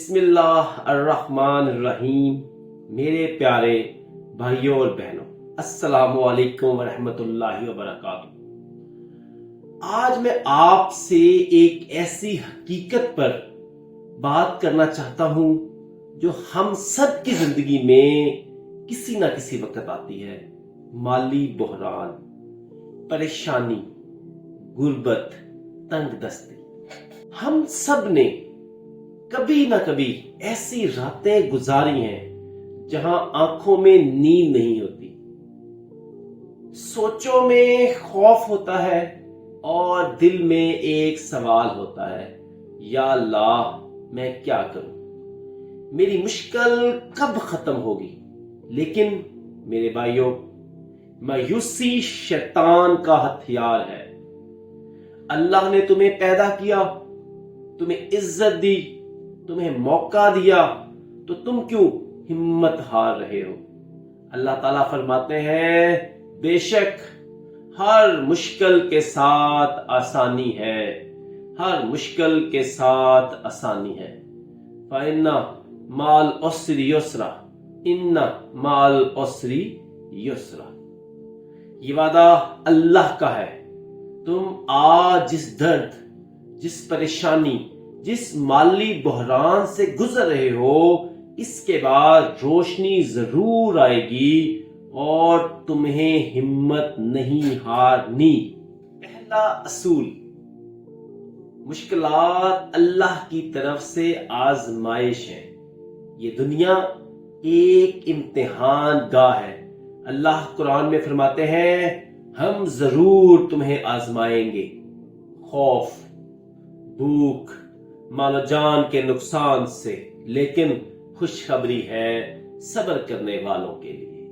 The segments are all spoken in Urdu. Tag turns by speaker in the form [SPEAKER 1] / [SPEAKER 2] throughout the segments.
[SPEAKER 1] بسم اللہ الرحمن الرحیم۔ میرے پیارے بھائیوں اور بہنوں، السلام علیکم ورحمۃ اللہ وبرکاتہ۔ آج میں آپ سے ایک ایسی حقیقت پر بات کرنا چاہتا ہوں جو ہم سب کی زندگی میں کسی نہ کسی وقت آتی ہے۔ مالی بحران، پریشانی، غربت، تنگ دستی۔ ہم سب نے کبھی نہ کبھی ایسی راتیں گزاری ہیں جہاں آنکھوں میں نیند نہیں ہوتی، سوچوں میں خوف ہوتا ہے اور دل میں ایک سوال ہوتا ہے، یا اللہ میں کیا کروں، میری مشکل کب ختم ہوگی؟ لیکن میرے بھائیوں، مایوسی شیطان کا ہتھیار ہے۔ اللہ نے تمہیں پیدا کیا، تمہیں عزت دی، تمہیں موقع دیا، تو تم کیوں ہمت ہار رہے ہو؟ اللہ تعالیٰ فرماتے ہیں، بے شک ہر مشکل کے ساتھ آسانی ہے، ہر مشکل کے ساتھ آسانی ہے۔ فَإِنَّ مَعَ الْعُسْرِ يُسْرًا، إِنَّ مَعَ الْعُسْرِ يُسْرًا۔ یہ وعدہ اللہ کا ہے۔ تم آج جس درد، جس پریشانی، جس مالی بحران سے گزر رہے ہو، اس کے بعد روشنی ضرور آئے گی اور تمہیں ہمت نہیں ہارنی۔ پہلا اصول، مشکلات اللہ کی طرف سے آزمائش ہے۔ یہ دنیا ایک امتحان گاہ ہے۔ اللہ قرآن میں فرماتے ہیں، ہم ضرور تمہیں آزمائیں گے، خوف، بھوک، مال و جان کے نقصان سے، لیکن خوشخبری ہے صبر کرنے والوں کے لیے۔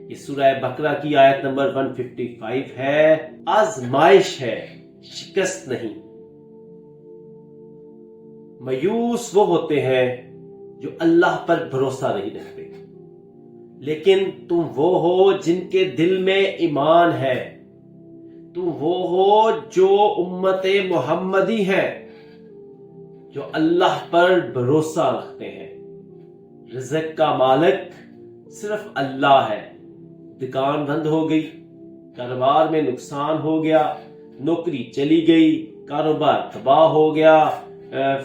[SPEAKER 1] یہ سورہ بقرہ کی آیت نمبر 155 ہے۔ آزمائش ہے، شکست نہیں۔ مایوس وہ ہوتے ہیں جو اللہ پر بھروسہ نہیں رکھتے، لیکن تم وہ ہو جن کے دل میں ایمان ہے، تم وہ ہو جو امت محمدی ہے، جو اللہ پر بھروسہ رکھتے ہیں۔ رزق کا مالک صرف اللہ ہے۔ دکان بند ہو گئی، کاروبار میں نقصان ہو گیا، نوکری چلی گئی، کاروبار تباہ ہو گیا،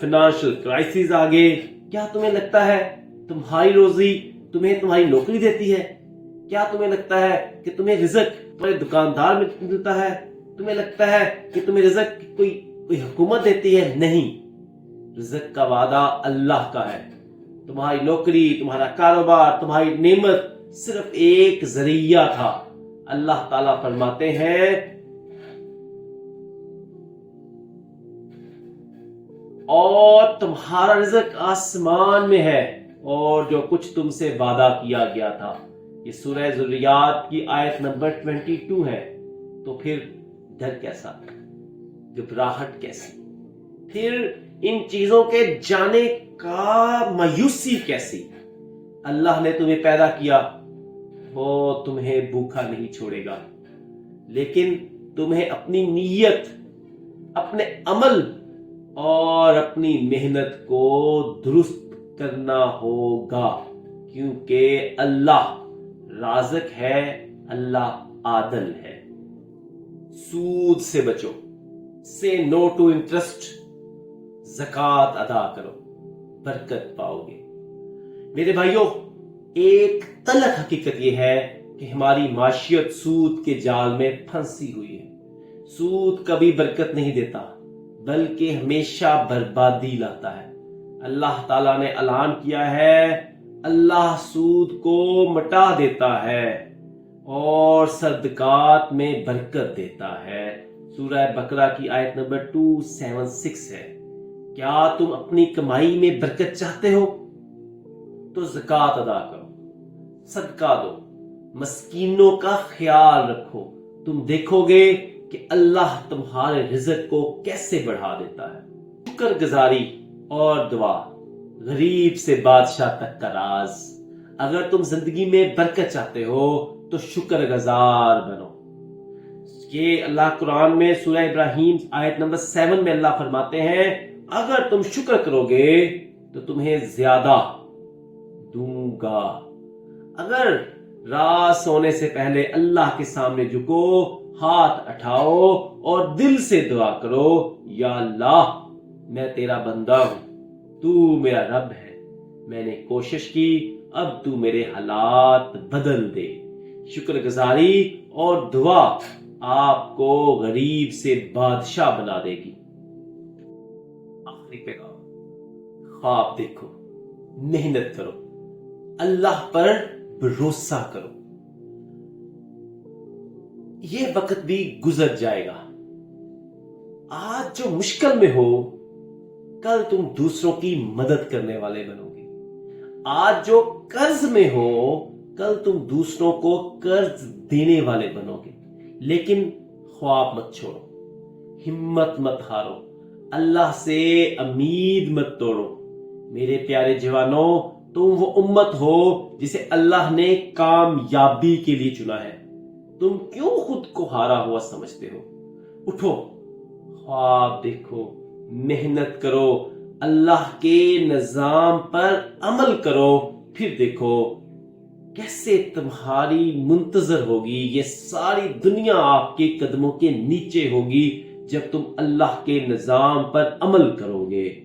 [SPEAKER 1] فائنانشل کرائسس آ گئے، کیا تمہیں لگتا ہے تمہاری روزی تمہیں تمہاری نوکری دیتی ہے؟ کیا تمہیں لگتا ہے کہ تمہیں رزق تمہارے دکاندار میں ملتا ہے؟ تمہیں لگتا ہے کہ تمہیں رزق کوئی حکومت دیتی ہے؟ نہیں، رزق کا وعدہ اللہ کا ہے۔ تمہاری نوکری، تمہارا کاروبار، تمہاری نعمت صرف ایک ذریعہ تھا۔ اللہ تعالیٰ فرماتے ہیں، اور تمہارا رزق آسمان میں ہے اور جو کچھ تم سے وعدہ کیا گیا تھا۔ یہ سورہ ذریات کی آیت نمبر 22 ہے۔ تو پھر ڈر کیسا، گھبراہٹ کیسی، پھر ان چیزوں کے جانے کا مایوسی کیسی؟ اللہ نے تمہیں پیدا کیا، وہ تمہیں بھوکا نہیں چھوڑے گا، لیکن تمہیں اپنی نیت، اپنے عمل اور اپنی محنت کو درست کرنا ہوگا، کیونکہ اللہ رازق ہے، اللہ عادل ہے۔ سود سے بچو، سے نو ٹو انٹرسٹ، زکوٰۃ ادا کرو، برکت پاؤ گے۔ میرے بھائیوں، ایک تلخ حقیقت یہ ہے کہ ہماری معاشیت سود کے جال میں پھنسی ہوئی ہے۔ سود کبھی برکت نہیں دیتا، بلکہ ہمیشہ بربادی لاتا ہے۔ اللہ تعالیٰ نے اعلان کیا ہے، اللہ سود کو مٹا دیتا ہے اور صدقات میں برکت دیتا ہے۔ سورہ بقرہ کی آیت نمبر 276 ہے۔ کیا تم اپنی کمائی میں برکت چاہتے ہو؟ تو زکوٰۃ ادا کرو، صدقہ دو، مسکینوں کا خیال رکھو، تم دیکھو گے کہ اللہ تمہارے رزق کو کیسے بڑھا دیتا ہے۔ شکر گزاری اور دعا، غریب سے بادشاہ تک کا راز۔ اگر تم زندگی میں برکت چاہتے ہو تو شکر گزار بنو۔ یہ اللہ قرآن میں سورہ ابراہیم آیت نمبر 7 میں اللہ فرماتے ہیں، اگر تم شکر کرو گے تو تمہیں زیادہ دوں گا۔ اگر رات سونے سے پہلے اللہ کے سامنے جھکو، ہاتھ اٹھاؤ اور دل سے دعا کرو، یا اللہ میں تیرا بندہ ہوں، تو میرا رب ہے، میں نے کوشش کی، اب تو میرے حالات بدل دے۔ شکر گزاری اور دعا آپ کو غریب سے بادشاہ بنا دے گی۔ آخری پیغام، خواب دیکھو، محنت کرو، اللہ پر بھروسہ کرو۔ یہ وقت بھی گزر جائے گا۔ آج جو مشکل میں ہو، کل تم دوسروں کی مدد کرنے والے بنو گے۔ آج جو قرض میں ہو، کل تم دوسروں کو قرض دینے والے بنو گے۔ لیکن خواب مت چھوڑو، ہمت مت ہارو، اللہ سے امید مت توڑو۔ میرے پیارے جوانوں، تم وہ امت ہو جسے اللہ نے کامیابی کے لیے چنا ہے۔ تم کیوں خود کو ہارا ہوا سمجھتے ہو؟ اٹھو، خواب دیکھو، محنت کرو، اللہ کے نظام پر عمل کرو، پھر دیکھو کیسے تمہاری منتظر ہوگی یہ ساری دنیا آپ کے قدموں کے نیچے ہوگی جب تم اللہ کے نظام پر عمل کرو گے۔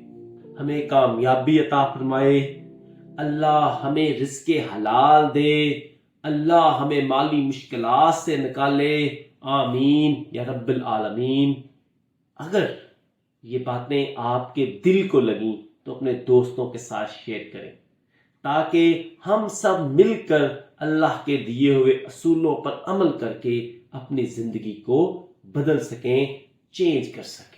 [SPEAKER 1] ہمیں کامیابی عطا فرمائے، اللہ ہمیں رزق حلال دے، اللہ ہمیں مالی مشکلات سے نکالے، آمین یا رب العالمین۔ اگر یہ باتیں آپ کے دل کو لگیں تو اپنے دوستوں کے ساتھ شیئر کریں، تاکہ ہم سب مل کر اللہ کے دیے ہوئے اصولوں پر عمل کر کے اپنی زندگی کو بدل سکیں، چینج کر سکیں۔